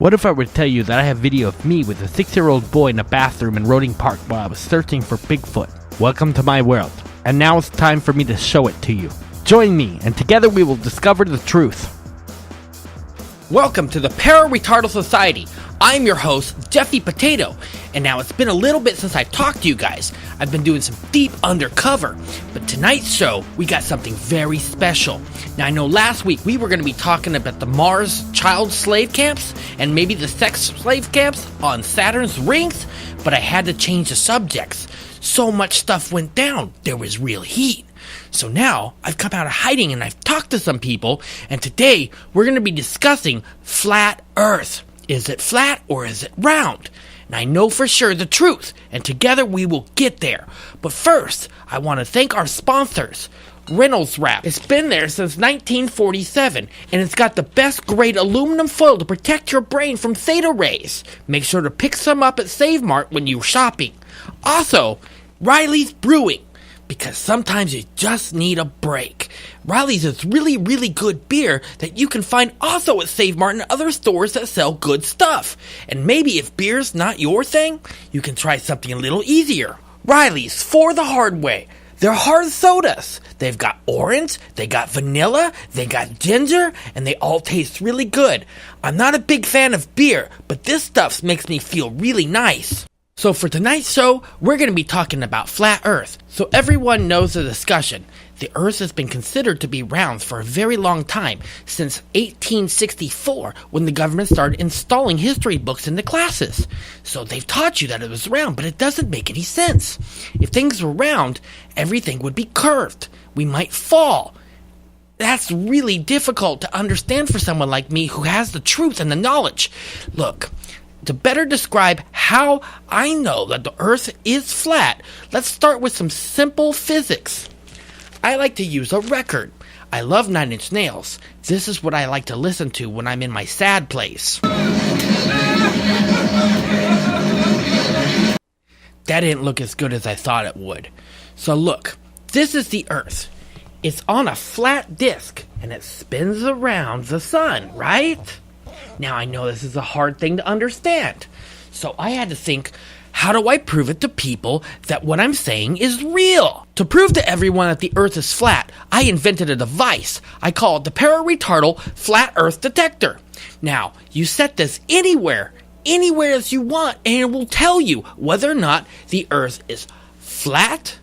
What if I were to tell you that I have video of me with a 6-year-old boy in a bathroom in Roding Park while I was searching for Bigfoot? Welcome to my world. And now it's time for me to show it to you. Join me, and together we will discover the truth. Welcome to the ParaRetardal Society. I'm your host, Jeffy Potato, and now it's been a little bit since I've talked to you guys. I've been doing some deep undercover, but tonight's show, we got something very special. Now, I know last week we were going to be talking about the Mars child slave camps, and maybe the sex slave camps on Saturn's rings, but I had to change the subjects. So much stuff went down, there was real heat. So now, I've come out of hiding and I've talked to some people, and today, we're going to be discussing flat Earth. Is it flat or is it round? And I know for sure the truth, and together we will get there. But first, I want to thank our sponsors. Reynolds Wrap. It's been there since 1947, and it's got the best grade aluminum foil to protect your brain from theta rays. Make sure to pick some up at Save Mart when you're shopping. Also, Riley's Brewing, because sometimes you just need a break. Riley's is really, really good beer that you can find also at Save Mart and other stores that sell good stuff. And maybe if beer's not your thing, you can try something a little easier. Riley's for the hard way. They're hard sodas. They've got orange, they got vanilla, they got ginger, and they all taste really good. I'm not a big fan of beer, but this stuff makes me feel really nice. So for tonight's show, we're going to be talking about flat Earth, so everyone knows the discussion. The Earth has been considered to be round for a very long time, since 1864, when the government started installing history books in the classes. So they've taught you that it was round, but it doesn't make any sense. If things were round, everything would be curved. We might fall. That's really difficult to understand for someone like me who has the truth and the knowledge. Look, to better describe how I know that the Earth is flat, let's start with some simple physics. I like to use a record. I love 9 Inch Nails. This is what I like to listen to when I'm in my sad place. That didn't look as good as I thought it would. So look, this is the Earth. It's on a flat disk, and it spins around the sun, right? Now, I know this is a hard thing to understand, so I had to think, how do I prove it to people that what I'm saying is real? To prove to everyone that the Earth is flat, I invented a device. I call it the ParaRetardal Flat Earth Detector. Now, you set this anywhere as you want, and it will tell you whether or not the Earth is flat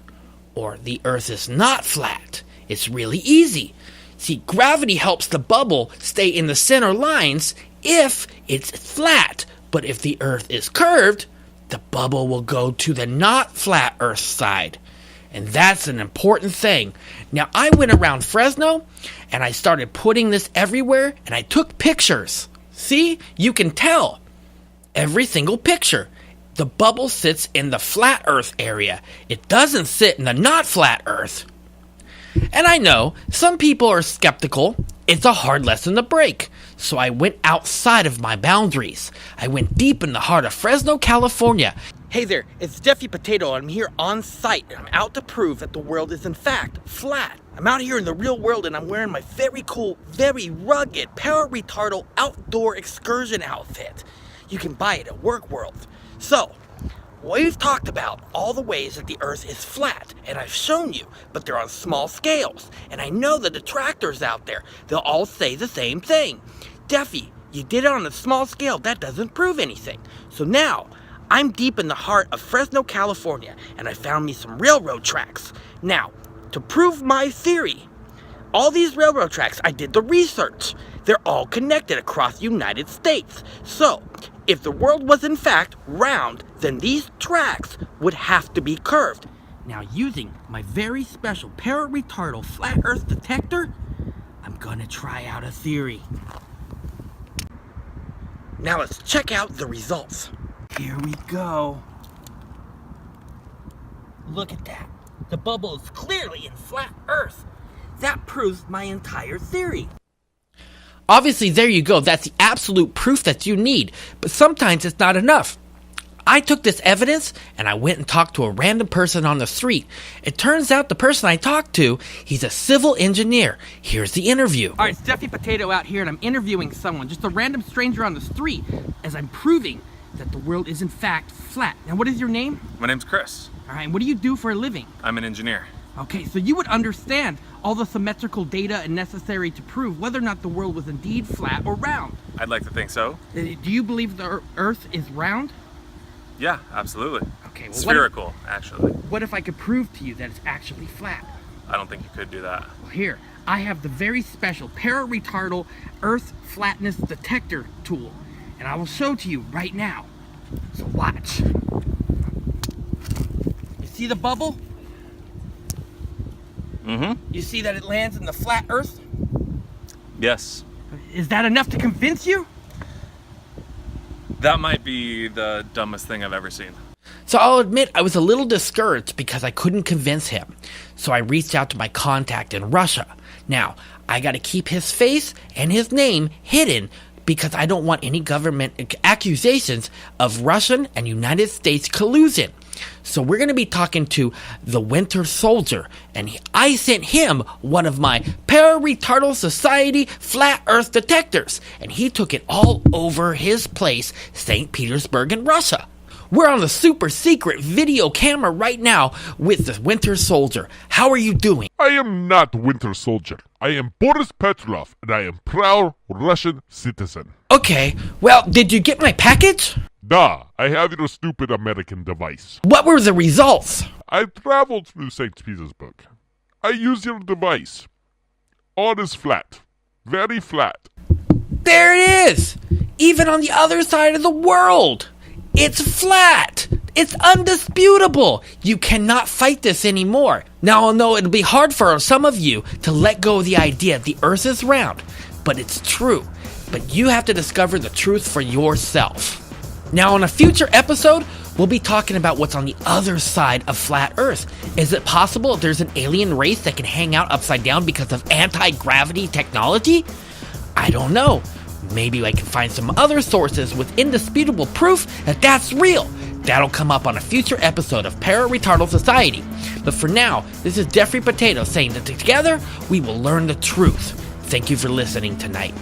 or the Earth is not flat. It's really easy. See, gravity helps the bubble stay in the center lines if it's flat, but if the Earth is curved, the bubble will go to the not flat Earth side. And that's an important thing. Now, I went around Fresno, and I started putting this everywhere, and I took pictures. See? You can tell. Every single picture. The bubble sits in the flat Earth area. It doesn't sit in the not flat Earth. And I know, some people are skeptical. It's a hard lesson to break. So I went outside of my boundaries. I went deep in the heart of Fresno, California. Hey there, it's Jeffy Potato. I'm here on site, and I'm out to prove that the world is in fact flat. I'm out here in the real world, and I'm wearing my very cool, very rugged ParaRetardal outdoor excursion outfit. You can buy it at Work World. So, we've talked about all the ways that the Earth is flat, and I've shown you, but they're on small scales. And I know the detractors out there, they'll all say the same thing. Jeffy, you did it on a small scale, that doesn't prove anything. So now, I'm deep in the heart of Fresno, California, and I found me some railroad tracks. Now, to prove my theory, all these railroad tracks, I did the research. They're all connected across the United States. So, if the world was in fact round, then these tracks would have to be curved. Now, using my very special ParaRetardal Flat Earth Detector, I'm gonna try out a theory. Now let's check out the results. Here we go. Look at that. The bubble is clearly in flat Earth. That proves my entire theory. Obviously, there you go. That's the absolute proof that you need. But sometimes it's not enough. I took this evidence and I went and talked to a random person on the street. It turns out the person I talked to, he's a civil engineer. Here's the interview. All right, it's Jeffy Potato out here, and I'm interviewing someone, just a random stranger on the street, as I'm proving that the world is in fact flat. Now, what is your name? My name's Chris. All right, and what do you do for a living? I'm an engineer. Okay, so you would understand all the symmetrical data necessary to prove whether or not the world was indeed flat or round. I'd like to think so. Do you believe the Earth is round? Yeah, absolutely. Okay, well, Spherical, actually. What if I could prove to you that it's actually flat? I don't think you could do that. Well, here, I have the very special ParaRetardal Earth Flatness Detector tool, and I will show to you right now. So watch. You see the bubble? Mm-hmm. You see that it lands in the flat Earth? Yes. Is that enough to convince you? That might be the dumbest thing I've ever seen. So I'll admit I was a little discouraged because I couldn't convince him. So I reached out to my contact in Russia. Now, I gotta keep his face and his name hidden because I don't want any government accusations of Russian and United States collusion. So we're going to be talking to the Winter Soldier, and I sent him one of my ParaRetardal Society flat earth detectors, and he took it all over his place, St. Petersburg in Russia. We're on the super secret video camera right now with the Winter Soldier. How are you doing? I am not Winter Soldier. I am Boris Petrov, and I am proud Russian citizen. Okay, well, did you get my package? Da, I have your stupid American device. What were the results? I traveled through St. Petersburg. I use your device. All is flat. Very flat. There it is! Even on the other side of the world! It's flat! It's undisputable! You cannot fight this anymore. Now I know it'll be hard for some of you to let go of the idea the Earth is round, but it's true. But you have to discover the truth for yourself. Now, in a future episode, we'll be talking about what's on the other side of flat Earth. Is it possible there's an alien race that can hang out upside down because of anti-gravity technology? I don't know. Maybe I can find some other sources with indisputable proof that that's real. That'll come up on a future episode of ParaRetardal Society. But for now, this is Jeffy Potato saying that together we will learn the truth. Thank you for listening tonight.